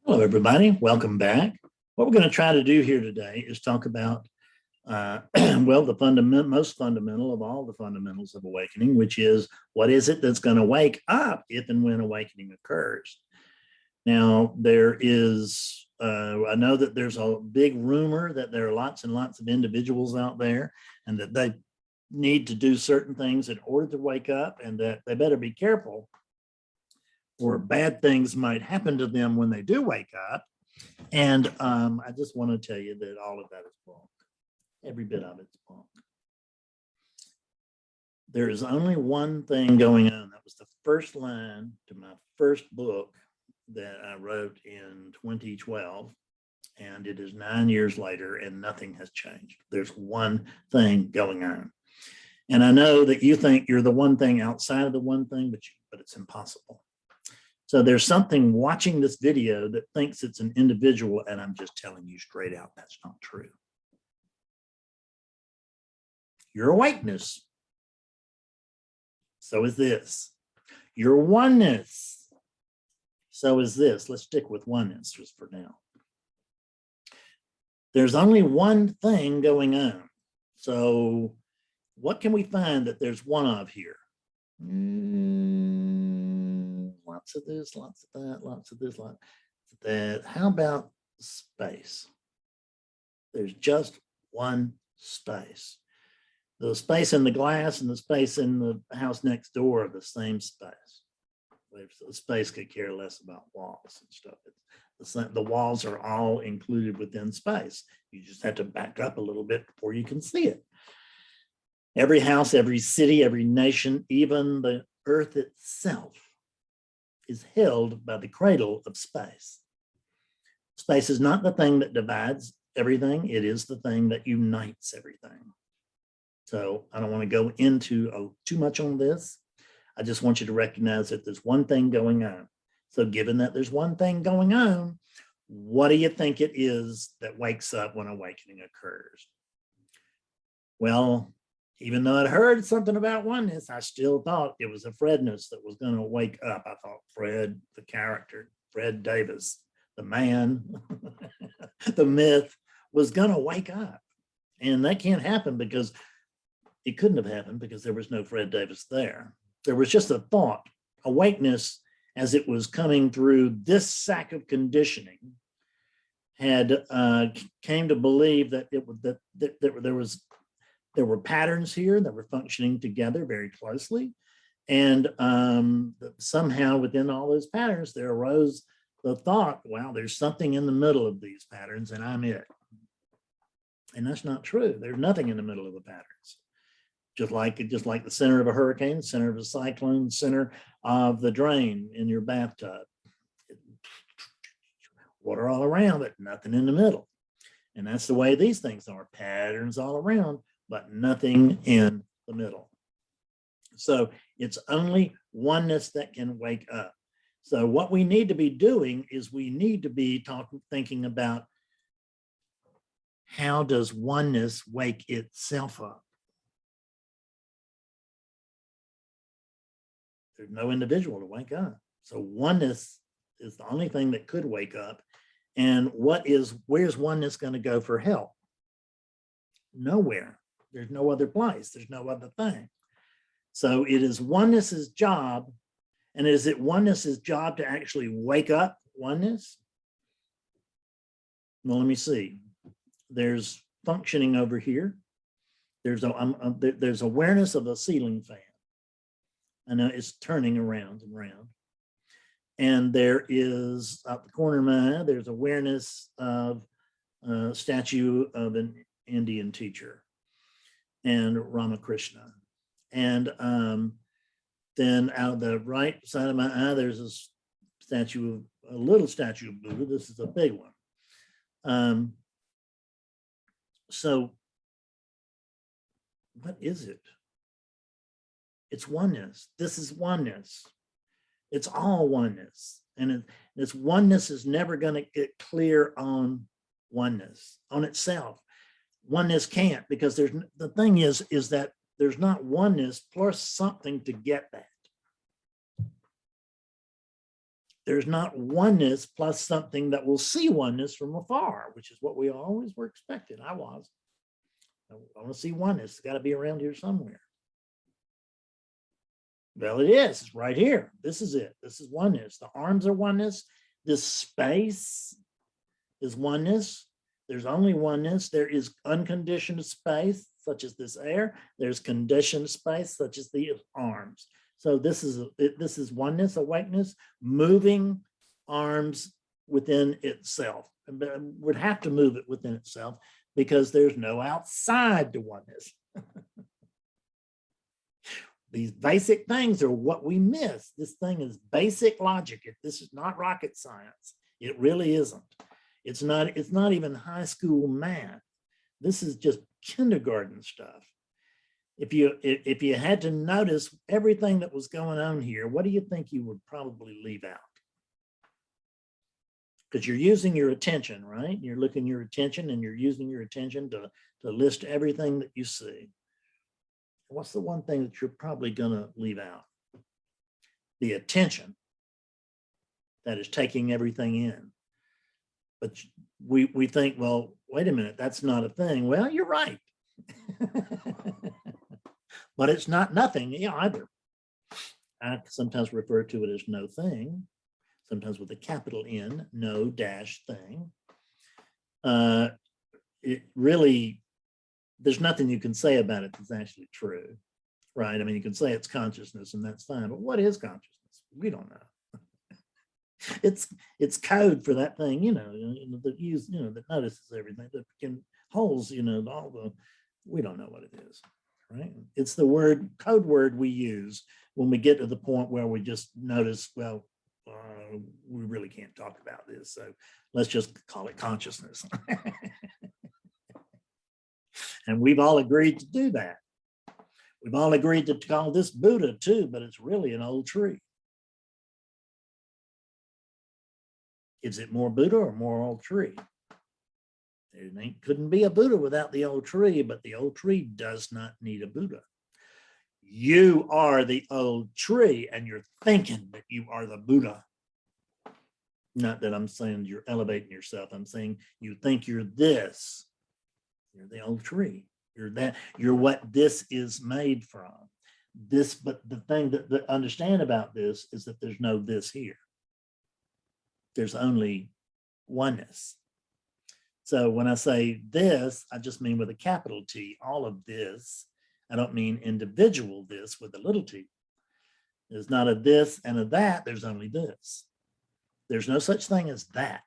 Hello, everybody. Welcome back. What we're going to try to do here today is talk about, well, the most fundamental of all the fundamentals of awakening, which is what is it that's going to wake up if and when awakening occurs. Now, there is, I know that there's a big rumor that there are lots and lots of individuals out there and that they need to do certain things in order to wake up and that they better be careful or bad things might happen to them when they do wake up. And I just want to tell you that all of that is wrong. Every bit of it's wrong. There is only one thing going on. That was the first line to my first book that I wrote in 2012. And it is 9 years later and nothing has changed. There's one thing going on. And I know that you think you're the one thing outside of the one thing, but it's impossible. So there's something watching this video that thinks it's an individual, and I'm just telling you straight out, that's not true. Your awakeness. So is this. Your oneness. So is this. Let's stick with oneness just for now. There's only one thing going on. So what can we find that there's one of here? Lots of this, lots of that, lots of this, lots of that. How about space? There's just one space. The space in the glass and the space in the house next door are the same space. The space could care less about walls and stuff. The walls are all included within space. You just have to back up a little bit before you can see it. Every house, every city, every nation, even the earth itself is held by the cradle of space. Space is not the thing that divides everything. It is the thing that unites everything. So I don't want to go into too much on this. I just want you to recognize that there's one thing going on. So given that there's one thing going on, what do you think it is that wakes up when awakening occurs? Well, even though I'd heard something about oneness, I still thought it was a Fredness that was going to wake up. I thought Fred, the character, Fred Davis, the man, the myth, was going to wake up. And that can't happen because it couldn't have happened because there was no Fred Davis there. There was just a thought, awakeness, as it was coming through this sack of conditioning, had came to believe that there were patterns here that were functioning together very closely. And somehow within all those patterns, there arose the thought, wow, there's something in the middle of these patterns and I'm it. And that's not true. There's nothing in the middle of the patterns. Just like the center of a hurricane, center of a cyclone, center of the drain in your bathtub. Water all around, but nothing in the middle. And that's the way these things are, patterns all around, but nothing in the middle. So it's only oneness that can wake up. So what we need to be doing is we need to be thinking about how does oneness wake itself up? There's no individual to wake up. So oneness is the only thing that could wake up. And where's oneness going to go for help? Nowhere. There's no other place. There's no other thing. So it is oneness's job. And is it oneness's job to actually wake up oneness? Well, let me see. There's functioning over here. There's awareness of a ceiling fan. I know it's turning around and around. And there is, out the corner of my eye, there's awareness of a statue of an Indian teacher and Ramakrishna. And then out the right side of my eye, there's a little statue of Buddha. This is a big one. So what is it? It's oneness. This is oneness. It's all oneness. And this oneness is never going to get clear on oneness, on itself. Oneness can't, because the thing is that there's not oneness plus something to get that. There's not oneness plus something that will see oneness from afar, which is what we always were expected. I want to see oneness. It's got to be around here somewhere. Well, it is. It's right here. This is it. This is oneness. The arms are oneness. This space is oneness. There's only oneness. There is unconditioned space, such as this air. There's conditioned space, such as the arms. So this is oneness, awakeness, moving arms within itself. But would have to move it within itself because there's no outside to oneness. These basic things are what we miss. This thing is basic logic. This is not rocket science. It really isn't. It's not even high school math. This is just kindergarten stuff. If you had to notice everything that was going on here, what do you think you would probably leave out? Because you're using your attention, right? You're looking your attention and you're using your attention to list everything that you see. What's the one thing that you're probably going to leave out? The attention that is taking everything in. But we think, well, wait a minute, that's not a thing. Well, you're right. But it's not nothing either. I sometimes refer to it as no thing, sometimes with a capital N, no dash thing. It really, there's nothing you can say about it that's actually true, right? I mean, you can say it's consciousness and that's fine, but what is consciousness? We don't know. It's code for that thing, that notices everything, that can holds, all the, we don't know what it is, right? It's the code word we use when we get to the point where we just notice, well, we really can't talk about this, so let's just call it consciousness. And we've all agreed to do that. We've all agreed to call this Buddha too, but it's really an old tree. Is it more Buddha or more old tree? It couldn't be a Buddha without the old tree, but the old tree does not need a Buddha. You are the old tree and you're thinking that you are the Buddha. Not that I'm saying you're elevating yourself. I'm saying you think you're this. You're the old tree. You're that. You're what this is made from. This, but the thing that understand about this is that there's no this here. There's only oneness. So when I say this, I just mean with a capital T, all of this. I don't mean individual this with a little t. There's not a this and a that, there's only this. There's no such thing as that.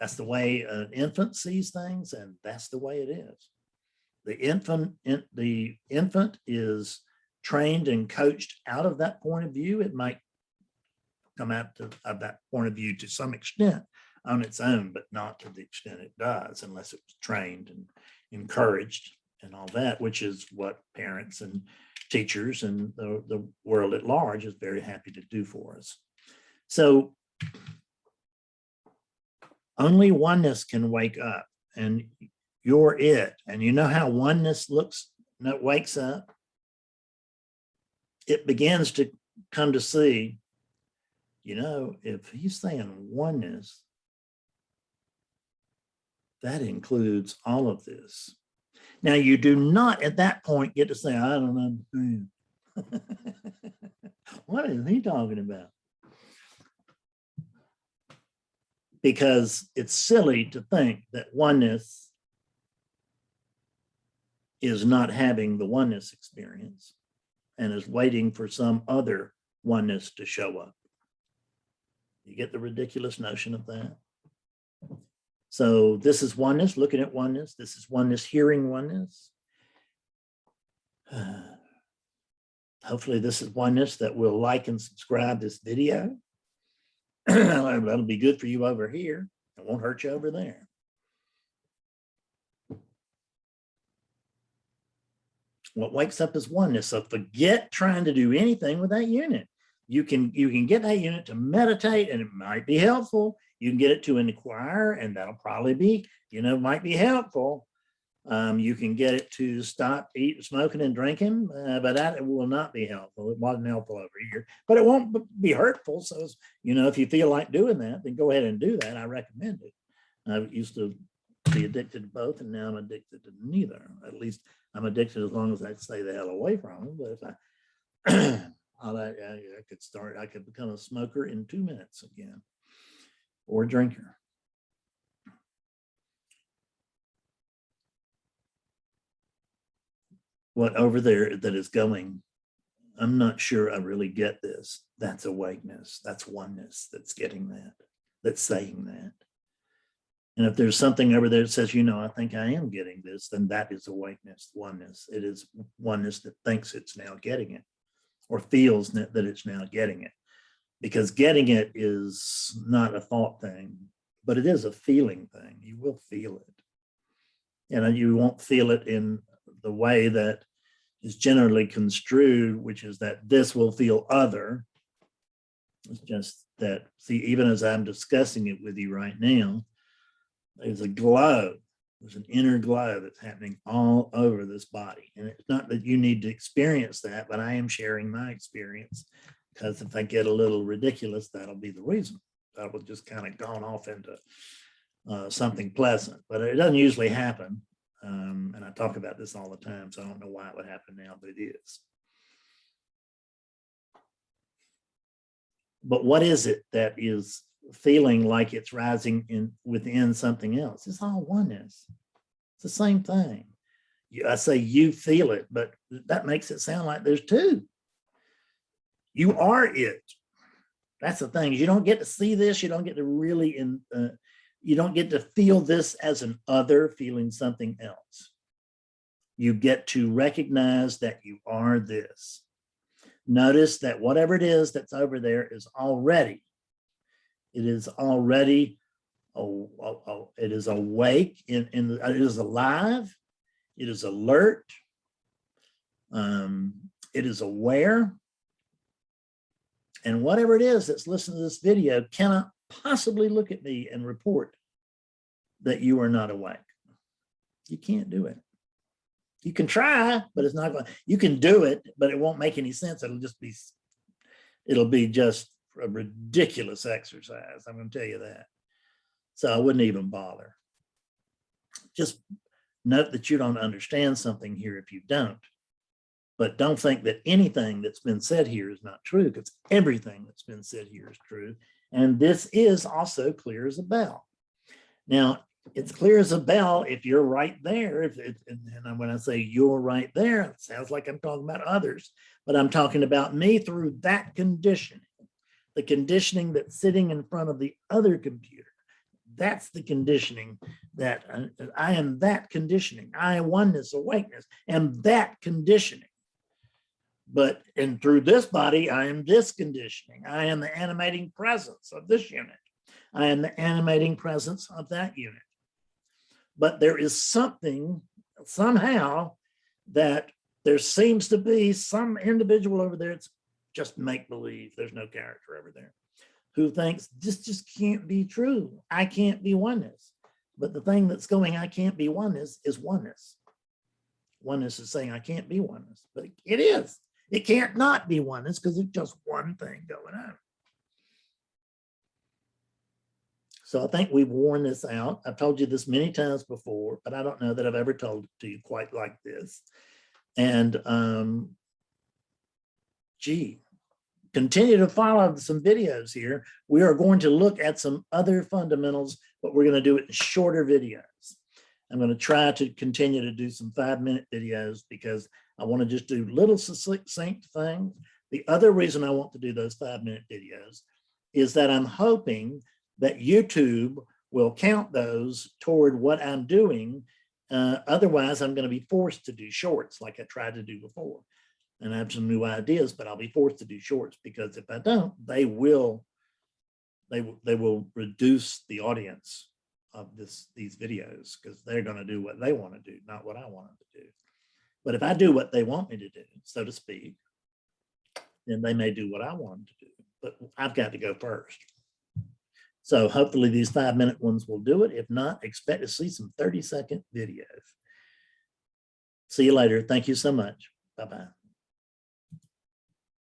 That's the way an infant sees things, and that's the way it is. The infant is trained and coached out of that point of view. It might come out of that point of view to some extent on its own, but not to the extent it does unless it was trained and encouraged and all that, which is what parents and teachers and the world at large is very happy to do for us. So only oneness can wake up, and you're it. And you know how oneness looks, that wakes up? It begins to come to see, if he's saying oneness, that includes all of this. Now, you do not at that point get to say, I don't understand. What is he talking about? Because it's silly to think that oneness is not having the oneness experience and is waiting for some other oneness to show up. You get the ridiculous notion of that? So this is oneness, looking at oneness. This is oneness, hearing oneness. Hopefully this is oneness that will like and subscribe this video. That'll be good for you over here. It won't hurt you over there. What wakes up is oneness. So forget trying to do anything with that unit. You can get that unit to meditate, and it might be helpful. You can get it to inquire, and that'll probably be, might be helpful. You can get it to stop smoking and drinking, but that will not be helpful. It wasn't helpful over here, but it won't be hurtful. So, if you feel like doing that, then go ahead and do that. I recommend it. I used to be addicted to both, and now I'm addicted to neither. At least I'm addicted as long as I stay the hell away from them. But if I could become a smoker in 2 minutes again, or a drinker. What over there that is going, I'm not sure I really get this. That's awakeness. That's oneness that's getting that, that's saying that. And if there's something over there that says, I think I am getting this, then that is awakeness, oneness. It is oneness that thinks it's now getting it, or feels that it's now getting it. Because getting it is not a thought thing, but it is a feeling thing. You will feel it. And you won't feel it in the way that is generally construed, which is that this will feel other. It's just that, see, even as I'm discussing it with you right now, there's a glow, there's an inner glow that's happening all over this body. And it's not that you need to experience that, but I am sharing my experience, because if I get a little ridiculous, that'll be the reason. I will just kind of gone off into something pleasant, but it doesn't usually happen. And I talk about this all the time, so I don't know why it would happen now, but it is. But what is it that is feeling like it's rising within something else? It's all oneness. It's the same thing. I say you feel it, but that makes it sound like there's two. You are it. That's the thing. You don't get to see this. You don't get to really you don't get to feel this as an other feeling something else. You get to recognize that you are this. Notice that whatever it is that's over there is already, it is already, it is awake, it is alive, it is alert, it is aware. And whatever it is that's listening to this video cannot possibly look at me and report that you are not awake. You can't do it. You can try, but it's not going. You can do it, but it won't make any sense. It'll be just a ridiculous exercise. I'm going to tell you that. So I wouldn't even bother. Just note that you don't understand something here if you don't. But don't think that anything that's been said here is not true, because everything that's been said here is true. And this is also clear as a bell. Now, it's clear as a bell if you're right there. And when I say you're right there, it sounds like I'm talking about others, but I'm talking about me through that conditioning, the conditioning that's sitting in front of the other computer. That's the conditioning that I am, that conditioning. I am oneness, awakeness, and that conditioning. And through this body, I am this conditioning. I am the animating presence of this unit. I am the animating presence of that unit. But there is something, somehow, that there seems to be some individual over there, it's just make-believe, there's no character over there, who thinks this just can't be true. I can't be oneness. But the thing that's going, I can't be oneness, is oneness. Oneness is saying I can't be oneness, but it is. It can't not be oneness, because it's just one thing going on. So I think we've worn this out. I've told you this many times before, but I don't know that I've ever told it to you quite like this. And continue to follow some videos here. We are going to look at some other fundamentals, but we're going to do it in shorter videos. I'm going to try to continue to do some 5-minute videos, because I want to just do little succinct things. The other reason I want to do those 5-minute videos is that I'm hoping that YouTube will count those toward what I'm doing. Otherwise, I'm going to be forced to do shorts like I tried to do before. And I have some new ideas, but I'll be forced to do shorts, because if I don't, they will reduce the audience of these videos, because they're going to do what they want to do, not what I want them to do. But if I do what they want me to do, so to speak, then they may do what I want them to do. But I've got to go first. So hopefully these 5-minute ones will do it. If not, expect to see some 30-second videos. See you later. Thank you so much. Bye-bye.